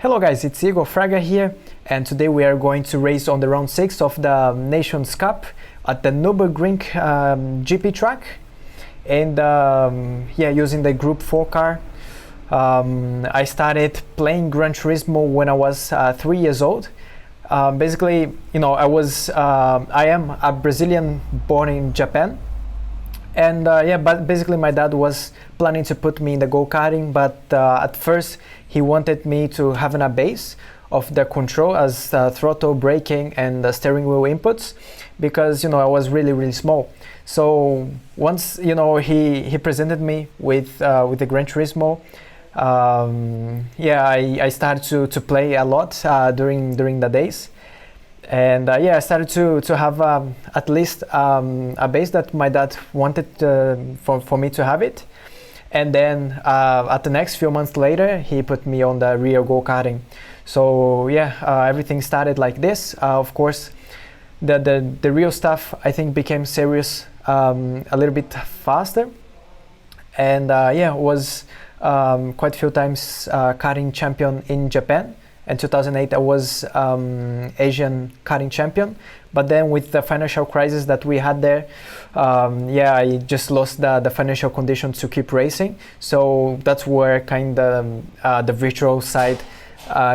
Hello guys, it's Igor Fraga here, and today we are going to race on the round 6 of the Nations Cup at the Nürburgring GP track, and using the Group 4 car. I started playing Gran Turismo when I was 3 years old. Basically, I am a Brazilian born in Japan, and but basically my dad was planning to put me in the go-karting, but at first he wanted me to have a base of the control as throttle, braking, and the steering wheel inputs, because I was really small. So once he presented me with the Gran Turismo, I started to play a lot during the days. And I started to have at least a base that my dad wanted for me to have it. And then at the next few months later, he put me on the real go-karting. So everything started like this. Of course, the real stuff I think became serious a little bit faster. And was quite a few times karting champion in Japan. In 2008 I was Asian karting champion, but then with the financial crisis that we had there, I just lost the financial conditions to keep racing. So that's where kind of the virtual side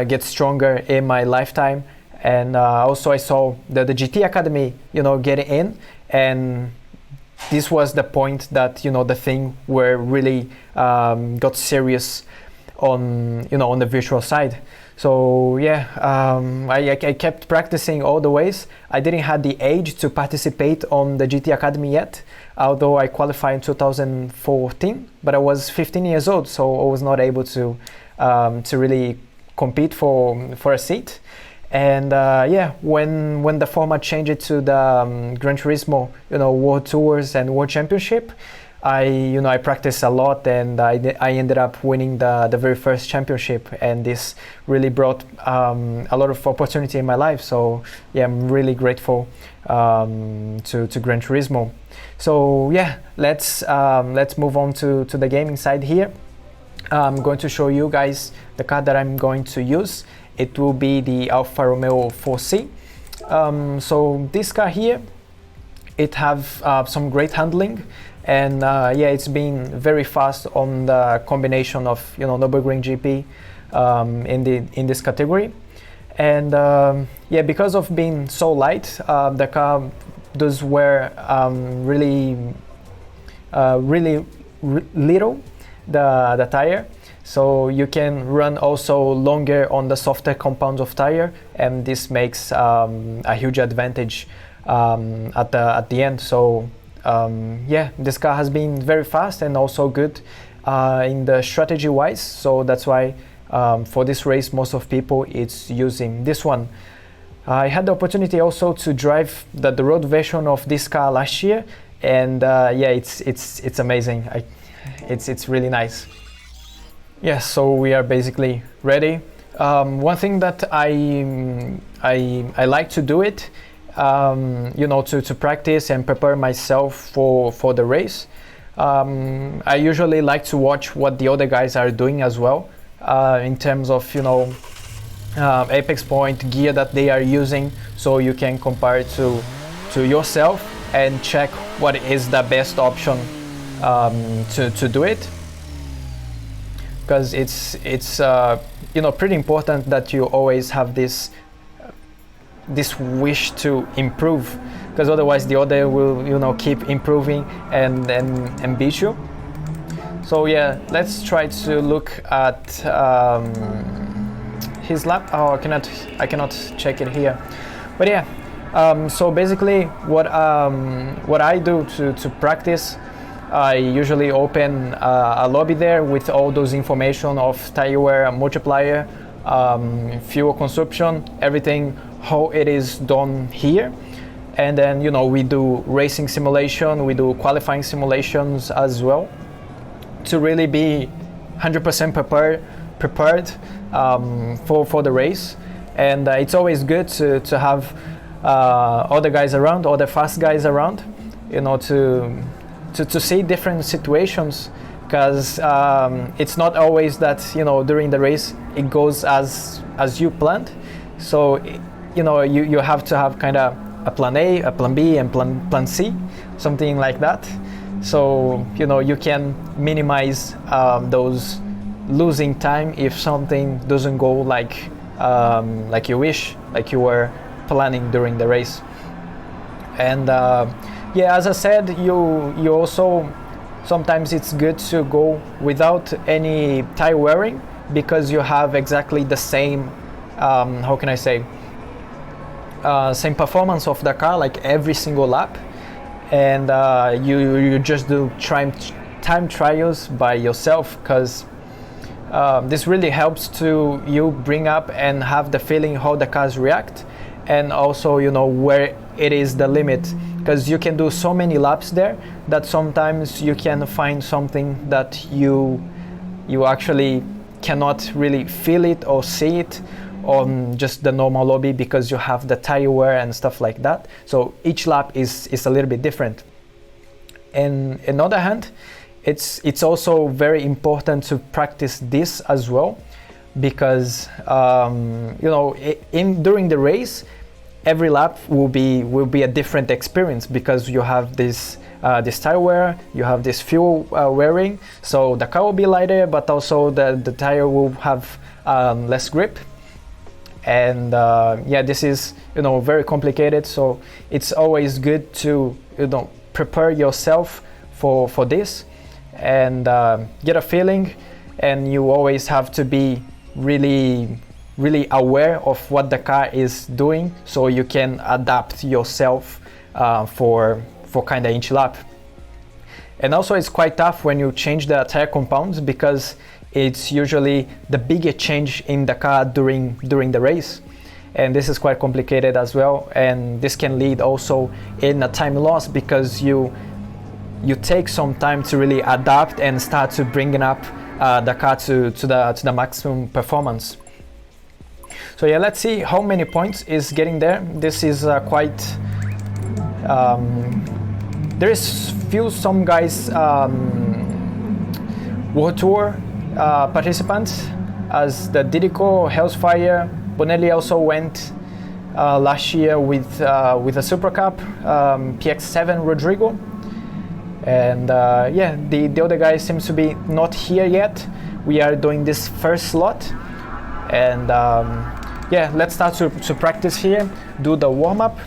gets stronger in my lifetime. And also I saw the GT Academy getting in, and this was the point that the thing where really got serious on the virtual side. So I kept practicing all the ways. I didn't have the age to participate on the GT Academy yet, although I qualified in 2014, but I was 15 years old, so I was not able to really compete for a seat. And when the format changed to the Gran Turismo World Tours and World Championship, I practiced a lot, and I ended up winning the very first championship, and this really brought a lot of opportunity in my life. So I'm really grateful to Gran Turismo. So let's move on to the gaming side here. I'm going to show you guys the car that I'm going to use. It will be the Alfa Romeo 4C. So this car here, it have some great handling. And it's been very fast on the combination of Nürburgring GP in this category, and because of being so light, the car does wear really little the tire, so you can run also longer on the softer compounds of tire, and this makes a huge advantage at the end. So this car has been very fast and also good in the strategy wise, so that's why for this race most of people it's using this one. I had the opportunity also to drive the road version of this car last year, and it's amazing. It's really nice. So we are basically ready. One thing that I like to do it, to practice and prepare myself for the race. I usually like to watch what the other guys are doing as well, in terms of apex point gear that they are using, so you can compare it to yourself and check what is the best option to do it, because it's pretty important that you always have this wish to improve, because otherwise the other will keep improving and beat you. So let's try to look at his lap. I cannot check it here, but so basically what I do to practice, I usually open a lobby there with all those information of tire wear, multiplier, fuel consumption, everything, how it is done here. And then we do racing simulation, we do qualifying simulations as well, to really be 100% prepared for the race. And it's always good to have other guys around, other fast guys around, to see different situations because it's not always that, you know, during the race it goes as you planned. So, you know, you have to have kind of a plan A, a plan B, and plan C, something like that. So, you know, you can minimize those losing time if something doesn't go like you wish, like you were planning during the race. And yeah, as I said, you also, sometimes it's good to go without any tire wearing, because you have exactly the same, how can I say, same performance of the car, like every single lap. And you just do time trials by yourself, because this really helps to you bring up and have the feeling how the cars react, and also, you know, where it is the limit, because you can do so many laps there that sometimes you can find something that you actually cannot really feel it or see it on just the normal lobby, because you have the tire wear and stuff like that. So each lap is a little bit different. And on the other hand, it's also very important to practice this as well, because you know, during the race, every lap will be a different experience, because you have this tire wear, you have this fuel wearing, so the car will be lighter, but also the tire will have less grip. And yeah, this is, you know, very complicated, so it's always good to, you know, prepare yourself for this and get a feeling. And you always have to be really aware of what the car is doing, so you can adapt yourself for kind of each lap. And also, it's quite tough when you change the tire compounds, because it's usually the biggest change in the car during the race, and this is quite complicated as well. And this can lead also in a time loss, because you take some time to really adapt and start to bringing up the car to the maximum performance. So yeah, let's see how many points is getting there. This is quite there is some guys World Tour participants, as the Didico, Hellfire, Bonelli also went last year with a Super Cup, PX7 Rodrigo, and yeah, the other guy seems to be not here yet. We are doing this first slot, and yeah, let's start to practice here, do the warm-up.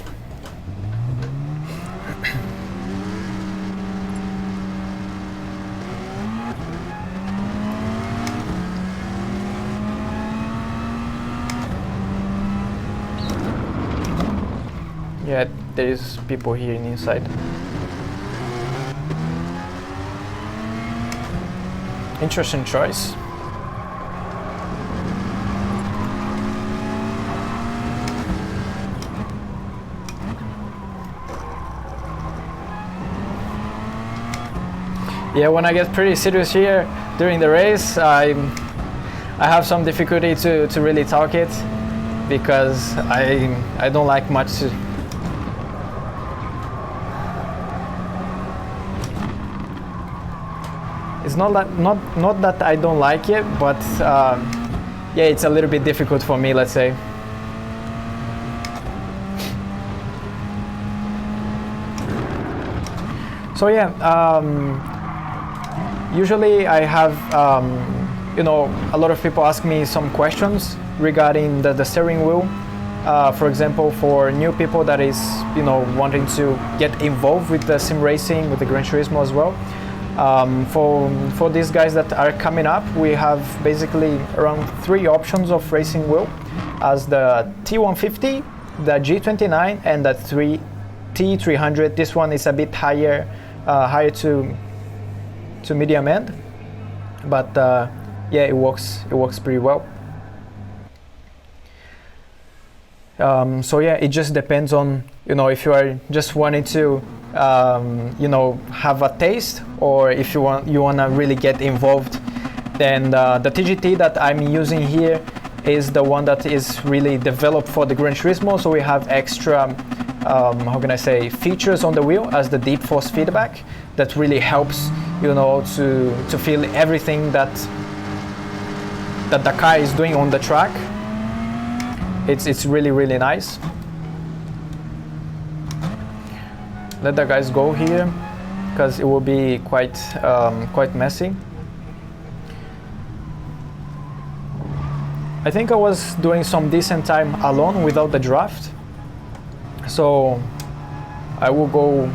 Yeah, there is people here inside. Interesting choice. Yeah, when I get pretty serious here during the race, I have some difficulty to really talk it, because I don't like much to. It's not that I don't like it, but yeah, it's a little bit difficult for me, let's say. So yeah, usually I have, you know, a lot of people ask me some questions regarding the steering wheel. For example, for new people that is, you know, wanting to get involved with the sim racing, with the Gran Turismo as well. For these guys that are coming up, we have basically around 3 options of racing wheel, as the T150, the G29, and the T300. This one is a bit higher to medium end, but yeah, it works pretty well. So yeah, it just depends on, you know, if you are just wanting to you know, have a taste, or if you want to really get involved. Then the TGT that I'm using here is the one that is really developed for the Gran Turismo, so we have extra how can I say, features on the wheel, as the deep force feedback that really helps, you know, to feel everything that the car is doing on the track. It's really, really nice. Let the guys go here, because it will be quite messy. I think I was doing some decent time alone without the draft, so I will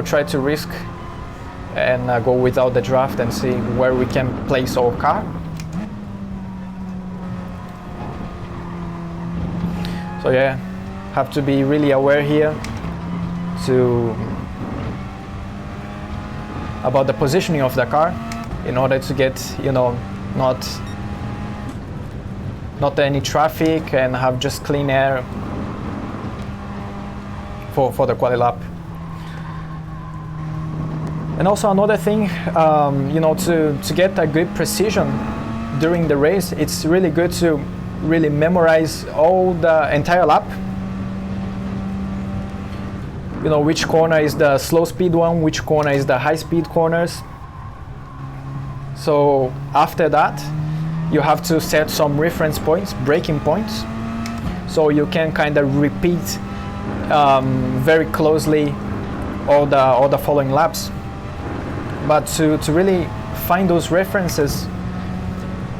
try to risk and go without the draft and see where we can place our car. So yeah, have to be really aware here about the positioning of the car in order to get, you know, not any traffic and have just clean air for the quali lap. And also another thing, you know, to get a good precision during the race, it's really good to really memorize all the entire lap. You know, which corner is the slow speed one, which corner is the high speed corners. So after that, you have to set some reference points, braking points, so you can kind of repeat very closely all the following laps. But to really find those references,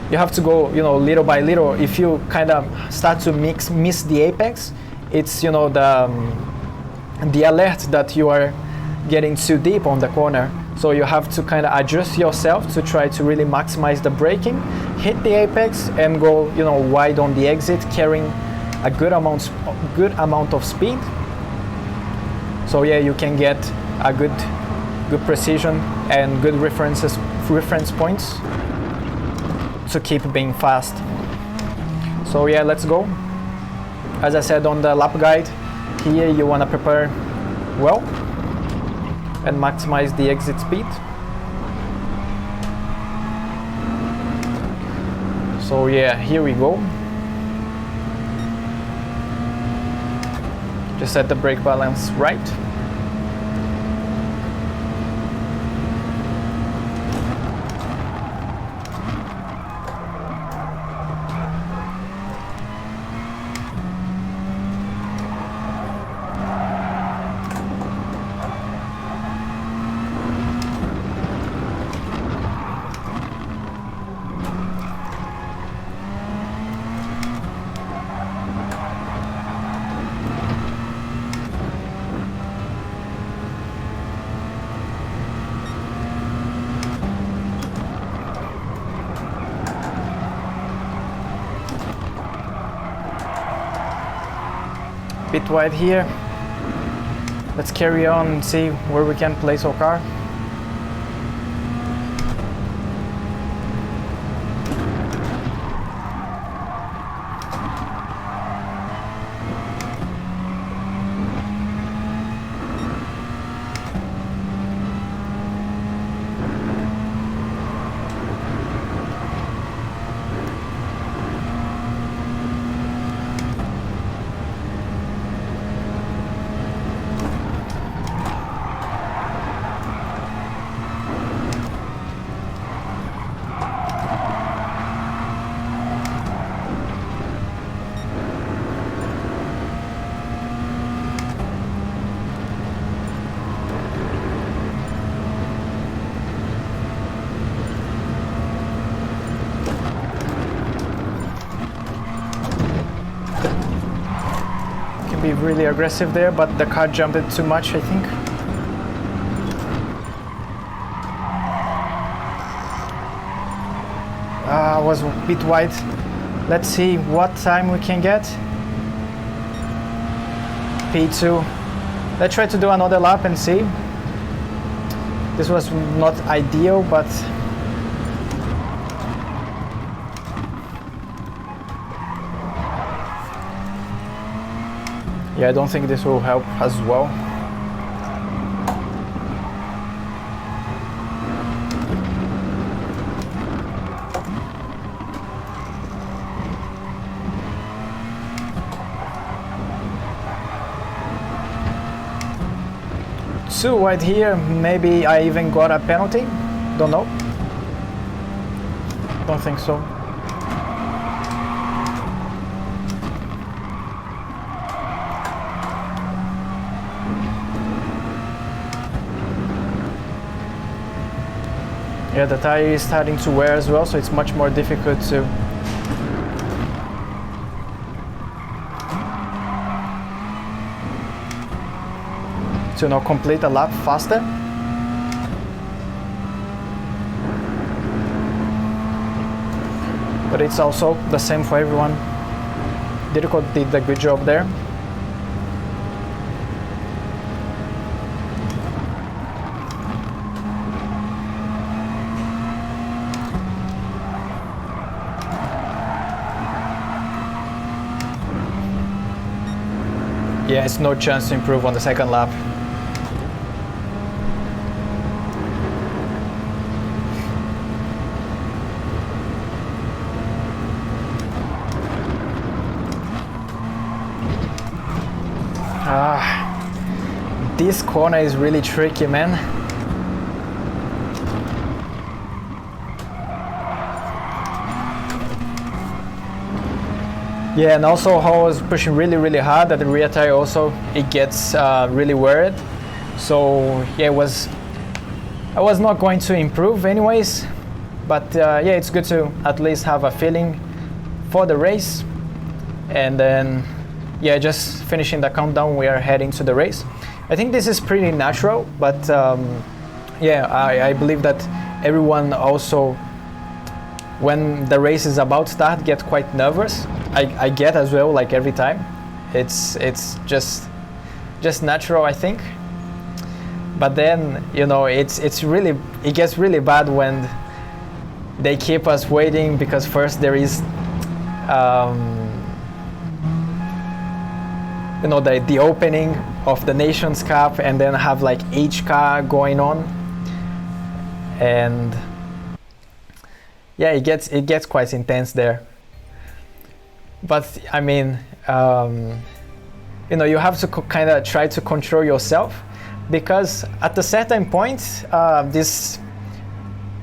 you have to go, you know, little by little. If you kind of start to miss the apex, it's, you know, the alert that you are getting too deep on the corner. So you have to kind of adjust yourself to try to really maximize the braking, hit the apex, and go, you know, wide on the exit, carrying a good amount of speed. So yeah, you can get a good precision and good reference points to keep being fast. So yeah, let's go. As I said on the lap guide, here you want to prepare well and maximize the exit speed. So yeah, here we go. Just set the brake balance right. Bit wide here. Let's carry on and see where we can place our car. Be really aggressive there, but the car jumped it too much, I think. Was a bit wide. Let's see what time we can get. P2. Let's try to do another lap and see. This was not ideal, but yeah, I don't think this will help as well. too wide here. Maybe I even got a penalty. Don't know. Don't think so. Yeah, the tire is starting to wear as well, so it's much more difficult to complete a lap faster. But it's also the same for everyone. Dirko did a good job there. Yeah, it's no chance to improve on the second lap. This corner is really tricky, man. Yeah, and also how I was pushing really hard at the rear tire also, it gets really worried. So yeah, I was not going to improve anyways, but yeah, it's good to at least have a feeling for the race. And then yeah, just finishing the countdown, we are heading to the race. I think this is pretty natural, but yeah, I believe that everyone also, when the race is about to start, get quite nervous. I get as well, like every time. It's just natural, I think. But then, you know, it gets really bad when they keep us waiting, because first there is you know, the opening of the Nations Cup, and then have like each car going on, and yeah, it gets quite intense there. But I mean, you know, you have to kind of try to control yourself, because at a certain point,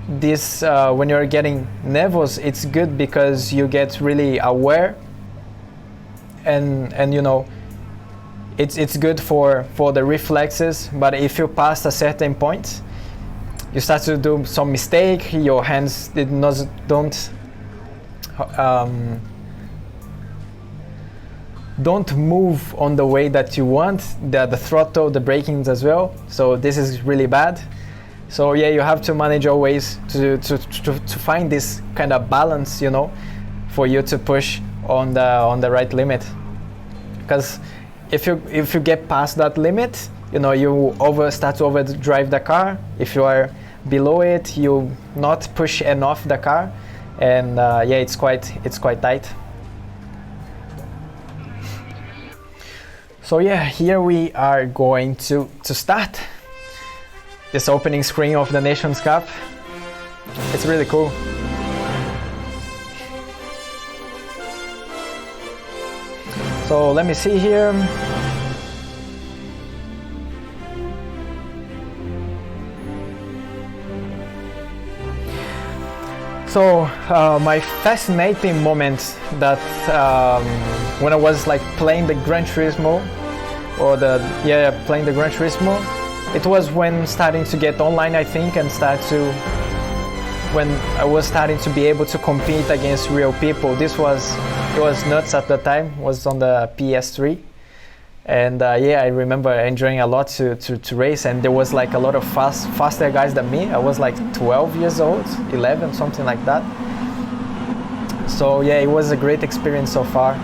when you're getting nervous, it's good because you get really aware, and you know, it's good for the reflexes. But if you pass a certain point, you start to do some mistake, your hands don't move on the way that you want, the throttle, the brakings as well. So this is really bad. So yeah, you have to manage always to find this kind of balance, you know, for you to push on the right limit. Because if you get past that limit, you know, you start to overdrive the car. If you are below it, you not push enough the car, and yeah, it's quite tight. So yeah, here we are going to start this opening screen of the Nations Cup. It's really cool. So let me see here. So my fascinating moment that when I was like playing the Gran Turismo, playing the Gran Turismo, it was when starting to get online, I think, and when I was starting to be able to compete against real people. It was nuts at the time. It was on the PS3, and yeah, I remember enjoying a lot to race. And there was like a lot of faster guys than me. I was like 12 years old, 11, something like that. So yeah, it was a great experience so far.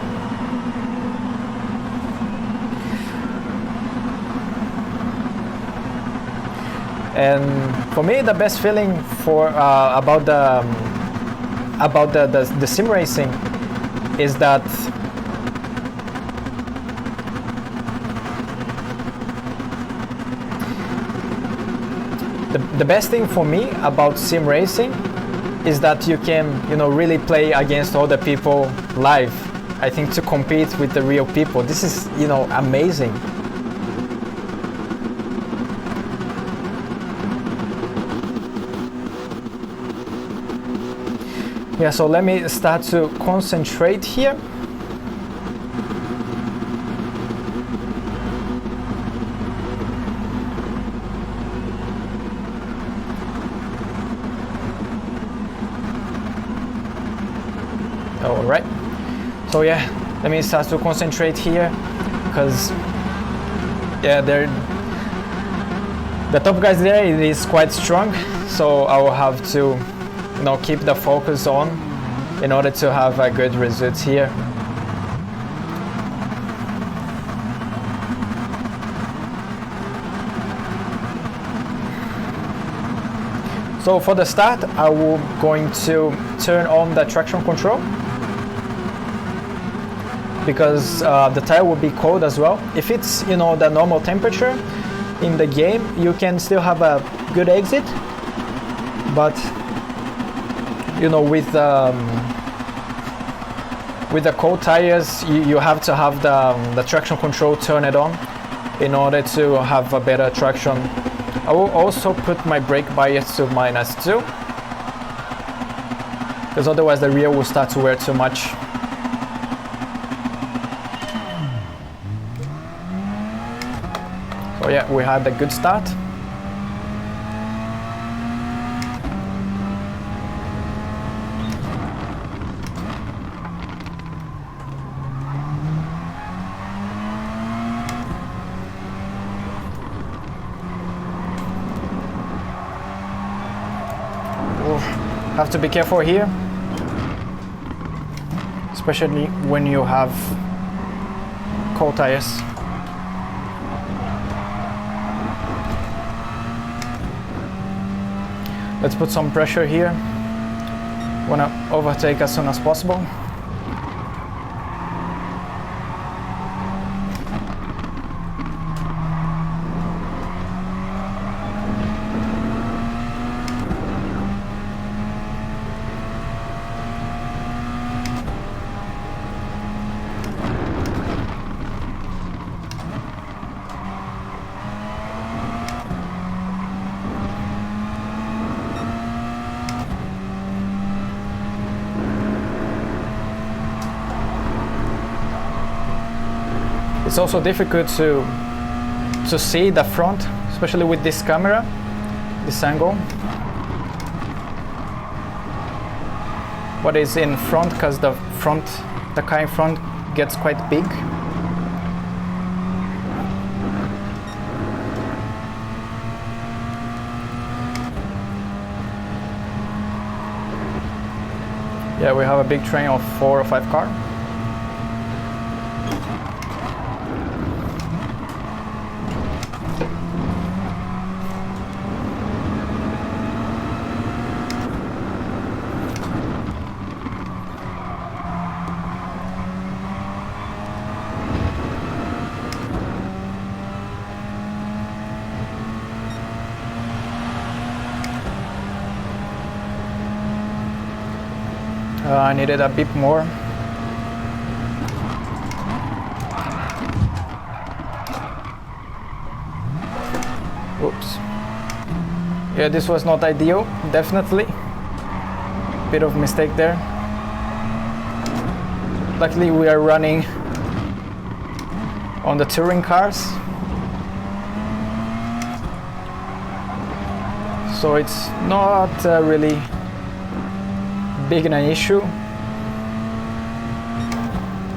And for me, the best feeling about the sim racing is that the best thing for me about sim racing is that you can, you know, really play against other people live. I think to compete with the real people, this is, you know, amazing. Yeah, so let me start to concentrate here. All right. So yeah, let me start to concentrate here, because yeah, the top guys there, it is quite strong, so I will have to, you know, keep the focus on in order to have a good results here. So for the start, I will going to turn on the traction control, because the tire will be cold as well. If it's, you know, the normal temperature in the game, you can still have a good exit, but you know, with the cold tires, you have to have the traction control turned on in order to have a better traction. I will also put my brake bias to -2, because otherwise the rear will start to wear too much. So yeah, we had a good start. Have to be careful here, especially when you have cold tires. Let's put some pressure here. Wanna overtake as soon as possible. It's also difficult to see the front, especially with this camera, this angle. What is in front, because the car in front gets quite big. Yeah, we have a big train of 4 or 5 cars. I needed a bit more. Oops. Yeah, this was not ideal, definitely. Bit of mistake there. Luckily we are running on the touring cars, so it's not really big an issue,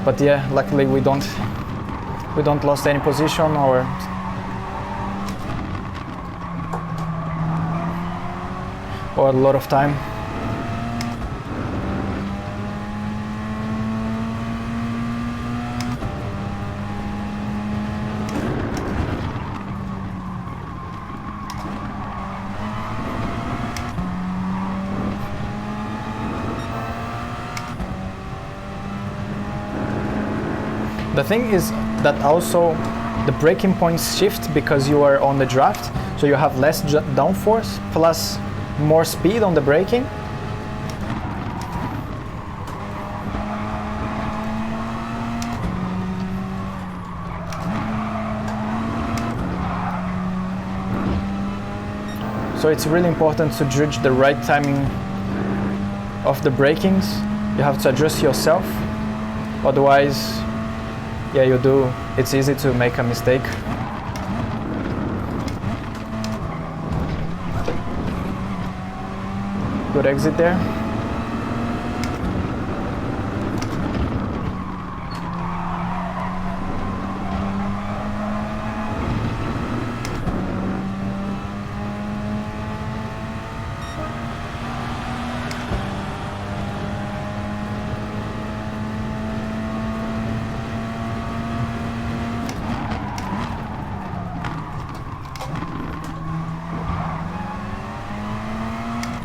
but yeah, luckily we don't lost any position or a lot of time. The thing is that also the braking points shift because you are on the draft, so you have less downforce plus more speed on the braking. So it's really important to judge the right timing of the brakings. You have to adjust yourself, otherwise, yeah, it's easy to make a mistake. Good exit there.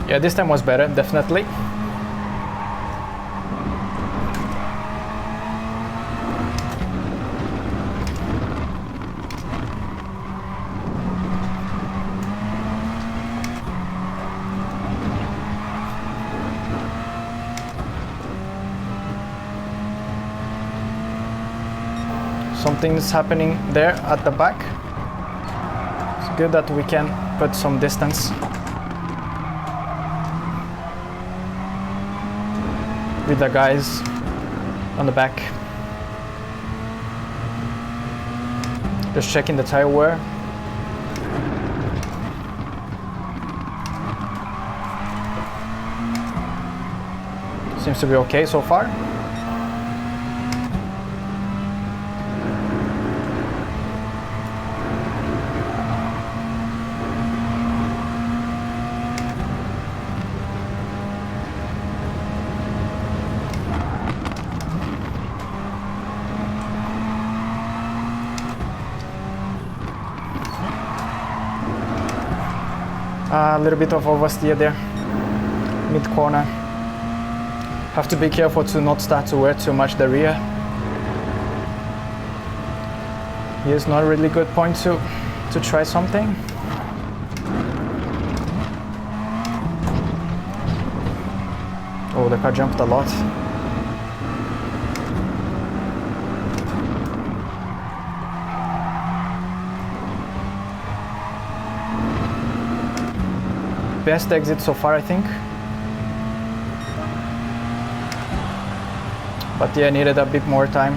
Yeah, this time was better, definitely. Something's happening there at the back. It's good that we can put some distance with the guys on the back. Just checking the tire wear. Seems to be okay so far. A little bit of oversteer there, mid-corner. Have to be careful to not start to wear too much the rear. Here's not a really good point to try something. Oh, the car jumped a lot. Best exit so far, I think. But yeah, needed a bit more time.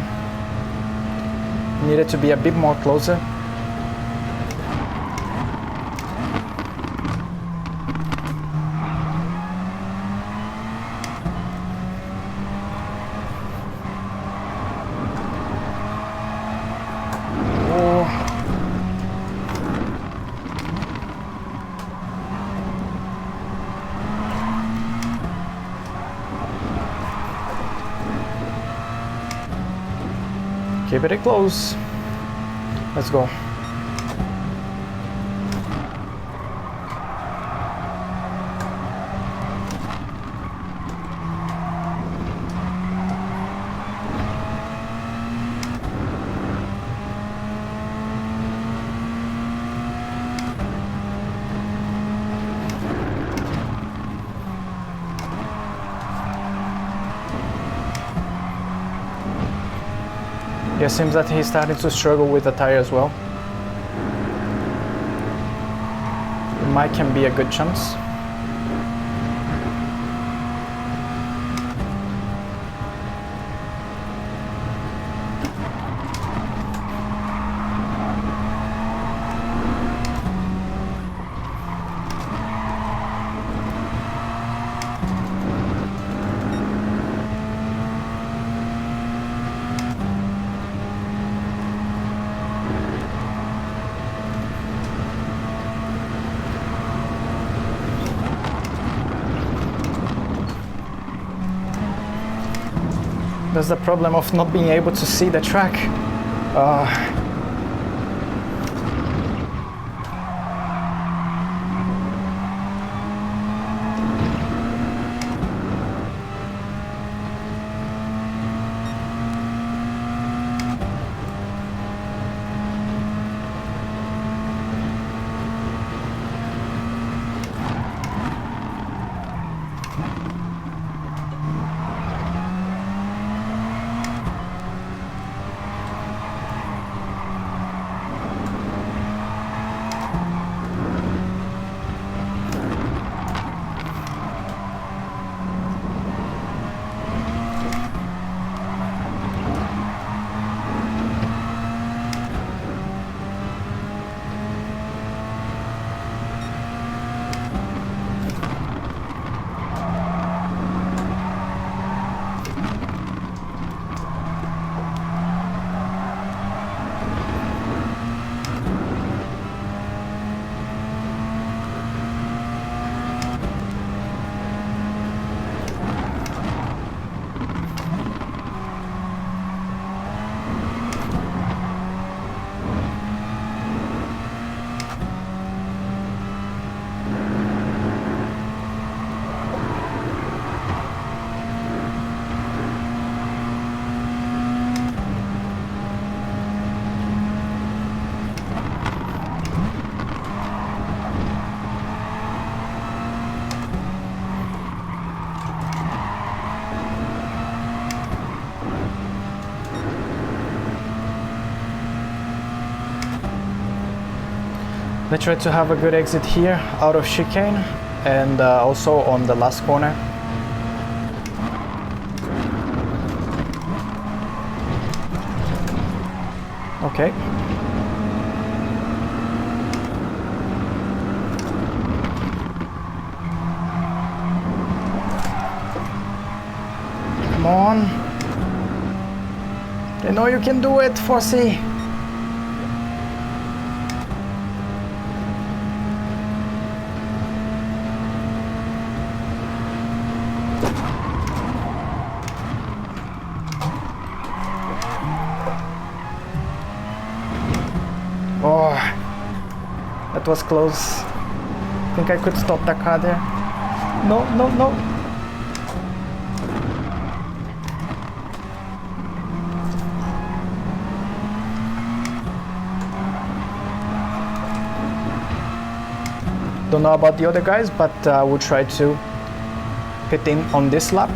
Needed to be a bit more closer. Keep it close. Let's go. Yeah, seems that he's starting to struggle with the tire as well. Mike can be a good chance. That's the problem of not being able to see the track. Let's try to have a good exit here out of chicane and also on the last corner. Okay. Come on. I know you can do it, Fossey. Oh, that was close. I think I could stop that car there. No, no, no. Don't know about the other guys, but we'll try to pit in on this lap.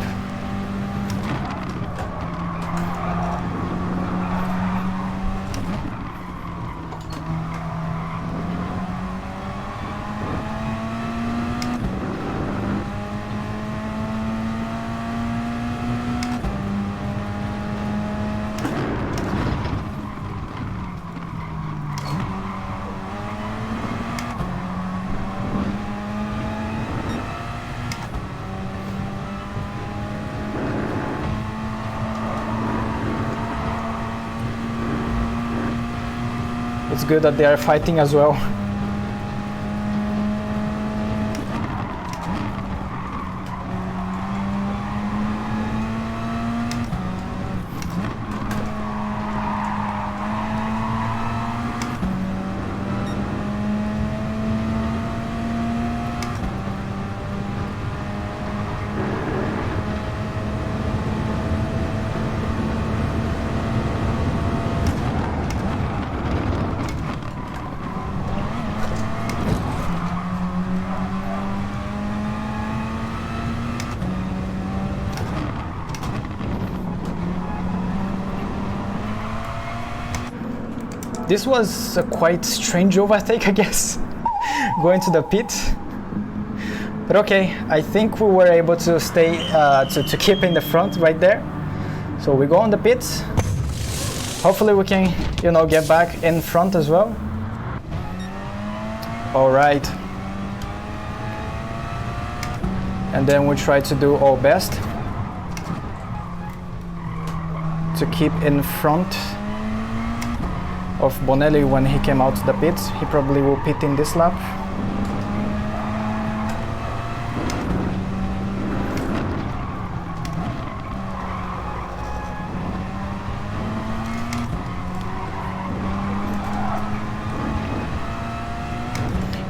It's good that they are fighting as well. This was a quite strange overtake, I guess, going to the pit. But okay, I think we were able to stay, to keep in the front right there. So we go on the pits. Hopefully we can, you know, get back in front as well. All right. And then we try to do our best to keep in front of Bonelli when he came out the pits. He probably will pit in this lap.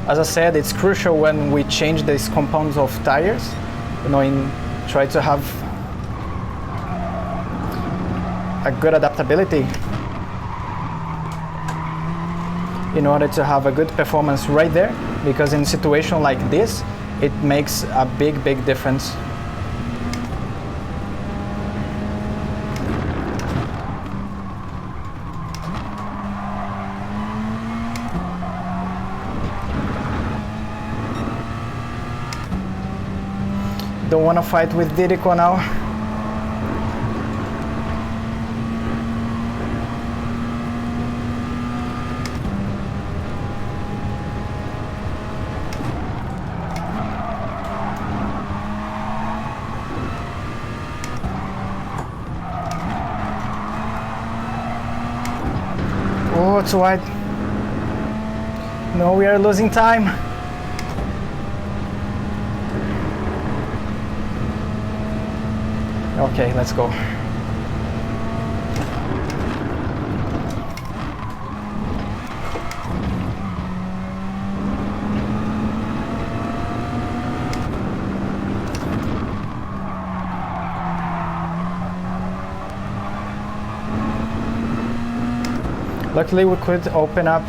As I said, it's crucial when we change these compounds of tires, you know, try to have a good adaptability in order to have a good performance right there, because in a situation like this, it makes a big difference. Don't want to fight with Dirico now. Oh, it's wide. No, we are losing time. Okay, let's go. Luckily, we could open up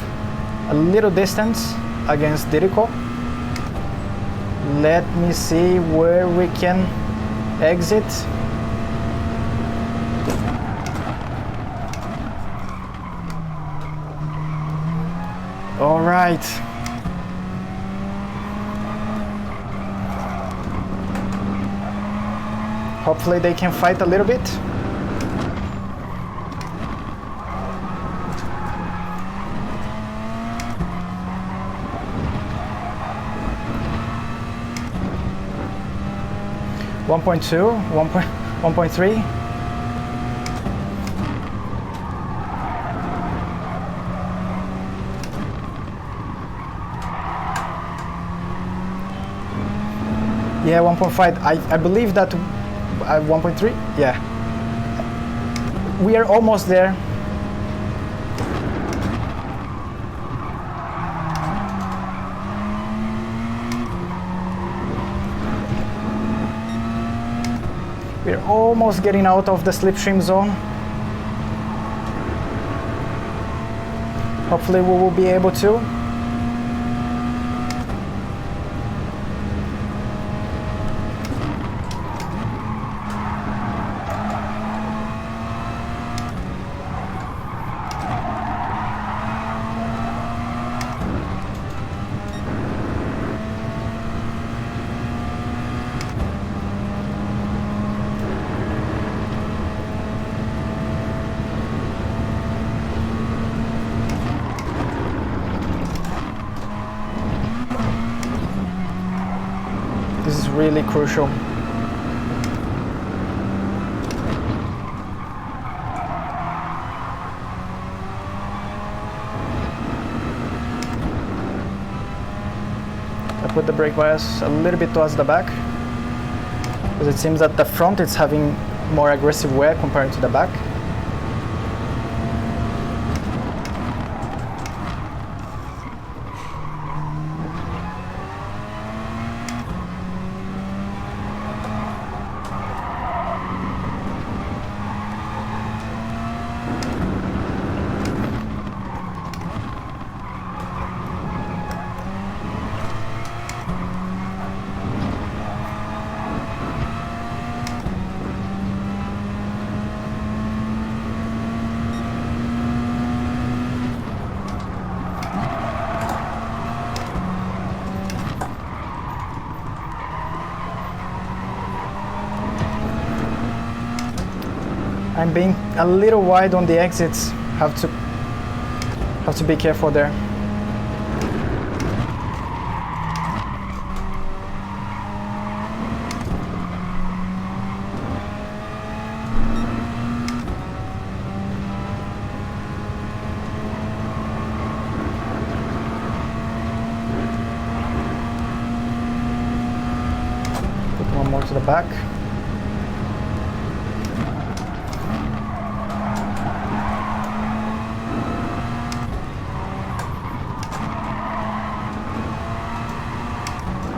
a little distance against Dirico. Let me see where we can exit. All right. Hopefully they can fight a little bit. One point two, 1.3. Yeah, 1.5. I believe that 1.3. Yeah, we are almost there. We're almost getting out of the slipstream zone. Hopefully we will be able to. This is really crucial. I put the brake bias a little bit towards the back, because it seems that the front is having more aggressive wear compared to the back. I'm being a little wide on the exits. Have to be careful there. Put one more to the back.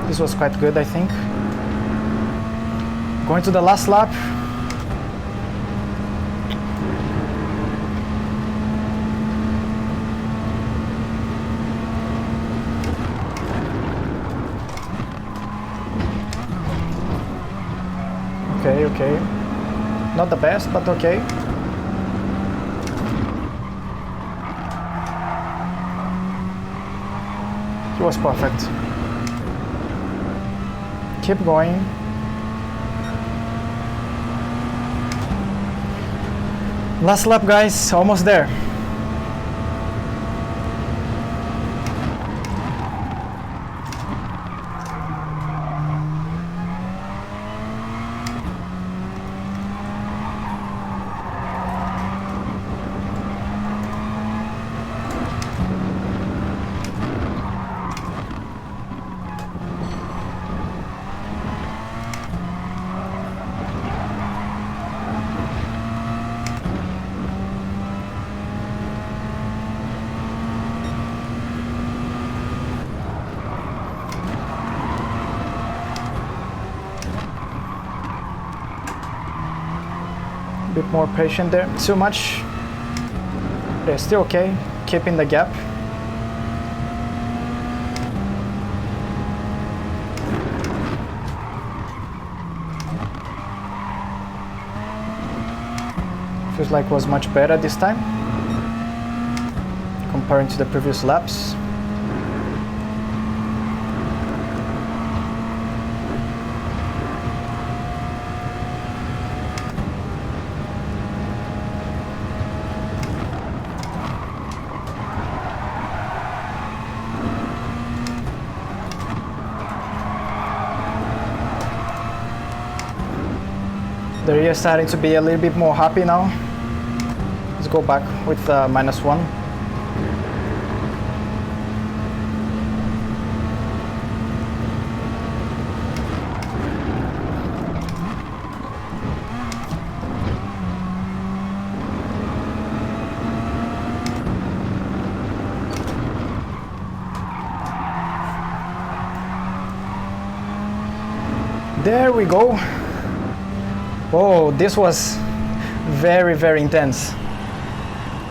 This was quite good, I think. Going to the last lap. Okay. Not the best, but okay. It was perfect. Keep going. Last lap, guys, almost there. Bit more patient there. Too much. Yeah, still okay. Keeping the gap. Feels like it was much better this time comparing to the previous laps. The rear is starting to be a little bit more happy now. Let's go back with -1. There we go. Oh, this was very, very intense.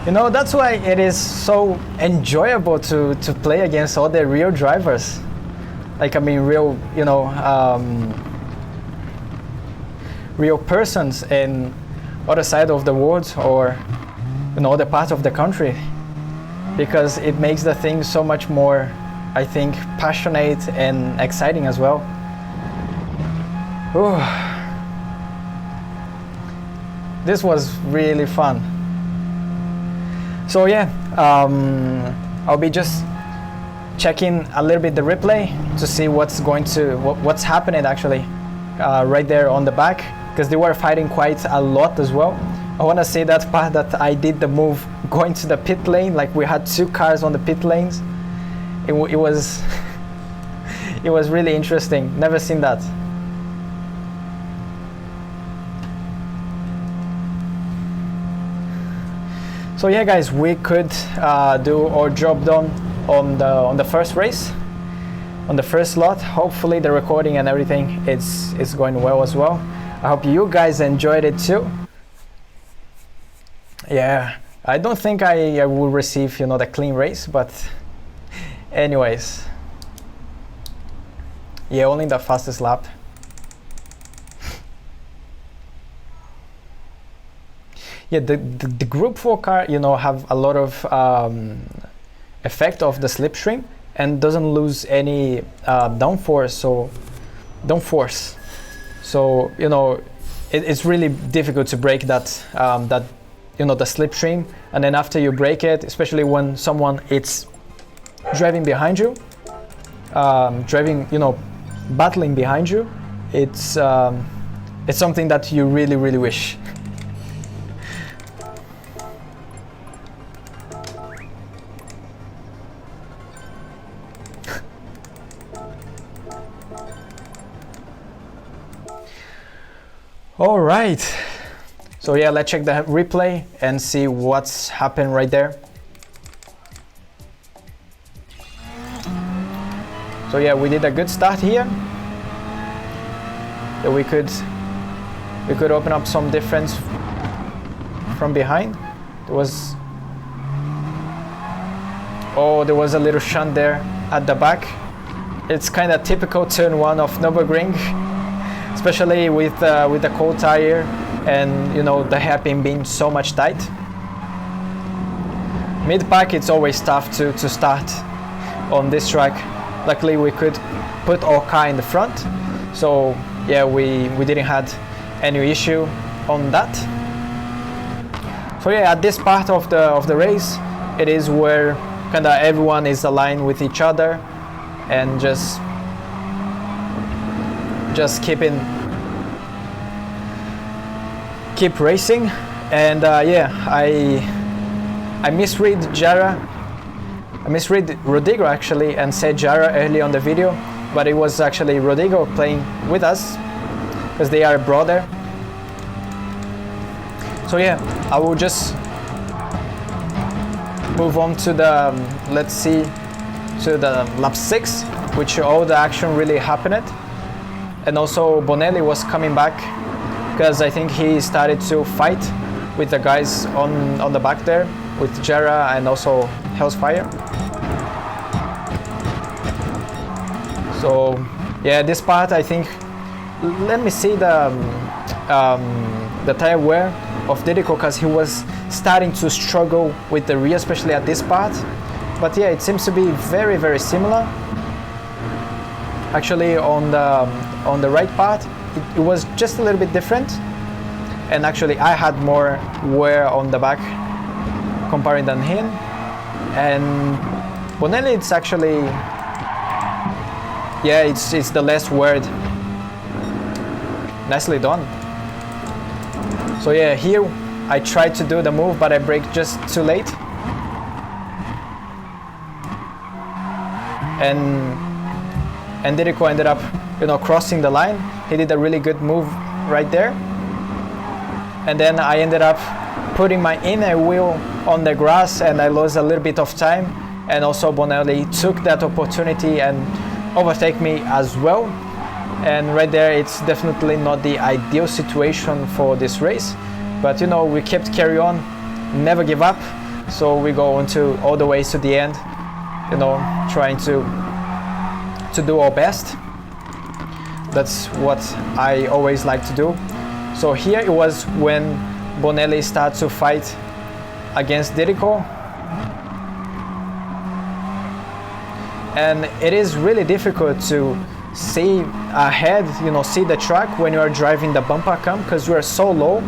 You know, that's why it is so enjoyable to play against all the real drivers. Like, I mean, real, you know, real persons in other side of the world, or in other parts of the country, because it makes the thing so much more, I think, passionate and exciting as well. Ooh. This was really fun. So yeah, I'll be just checking a little bit the replay to see what's happening actually right there on the back, because they were fighting quite a lot as well. I want to say that part that I did the move going to the pit lane, like we had 2 cars on the pit lanes. It was it was really interesting. Never seen that. So yeah, guys, we could do our job done on the first race, on the first lot. Hopefully the recording and everything is going well as well. I hope you guys enjoyed it too. Yeah, I don't think I will receive, you know, the clean race, but anyways, yeah, only the fastest lap. Yeah, the Group 4 car, you know, have a lot of effect of the slipstream and doesn't lose any downforce. So you know, it's really difficult to break that you know, the slipstream. And then after you break it, especially when someone is driving behind you, you know, battling behind you, it's something that you really wish. All right, so yeah, let's check the replay and see what's happened right there. So yeah, we did a good start here. So we could open up some difference from behind. There was a little shunt there at the back. It's kind of typical turn 1 of Nürburgring, especially with the cold tire and, you know, the hairpin being so much tight. Mid-pack, it's always tough to start on this track. Luckily we could put our car in the front, so yeah, we didn't have any issue on that. So yeah, at this part of the race, it is where kind of everyone is aligned with each other and just keep racing. And yeah, I misread Rodrigo actually, and said Jara early on the video, but it was actually Rodrigo playing with us because they are a brother. So yeah, I will just move on to the let's see, to the lap 6, which all the action really happened. And also Bonelli was coming back because I think he started to fight with the guys on the back there, with Jara and also Hellsfire. So yeah, this part I think, let me see the tire wear of Didico, because he was starting to struggle with the rear, especially at this part. But yeah, it seems to be very similar. Actually on the right part, it was just a little bit different, and actually I had more wear on the back comparing than him. And Bonelli, it's actually, yeah, it's the less wear. Nicely done. So yeah, here I tried to do the move, but I braked just too late. And Dirico ended up, you know, crossing the line. He did a really good move right there. And then I ended up putting my inner wheel on the grass, and I lost a little bit of time. And also Bonelli took that opportunity and overtake me as well. And right there, it's definitely not the ideal situation for this race. But you know, we kept carry on, never give up. So we go on to all the way to the end, you know, trying to do our best. That's what I always like to do. So here it was when Bonelli started to fight against Dirico. And it is really difficult to see ahead, you know, see the track when you are driving the bumper cam, because you are so low.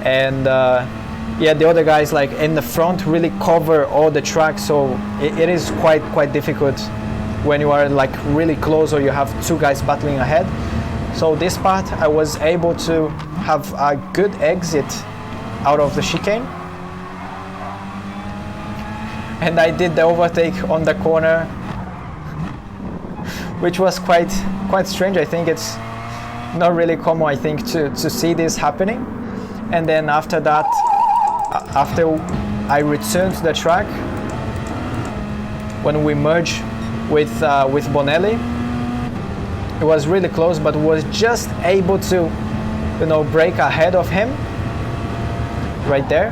And yeah, the other guys like in the front really cover all the track, so it is quite difficult when you are like really close or you have two guys battling ahead. So this part I was able to have a good exit out of the chicane, and I did the overtake on the corner, which was quite strange. I think it's not really common, I think, to see this happening. And then after that, after I returned to the track, when we merged with Bonelli, it was really close, but was just able to, you know, brake ahead of him right there.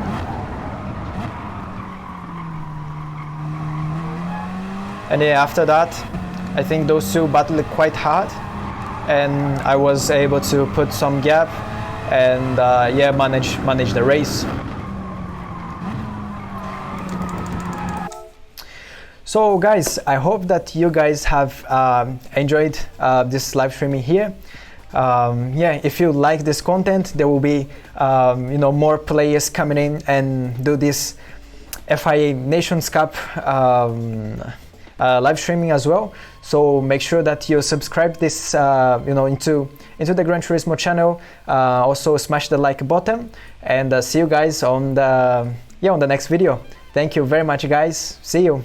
And then after that, I think those two battled quite hard, and I was able to put some gap and yeah, manage the race. So guys, I hope that you guys have enjoyed this live streaming here. Yeah, if you like this content, there will be you know, more players coming in and do this FIA Nations Cup live streaming as well. So make sure that you subscribe this you know, into the Gran Turismo channel. Also smash the like button, and see you guys on the next video. Thank you very much, guys. See you.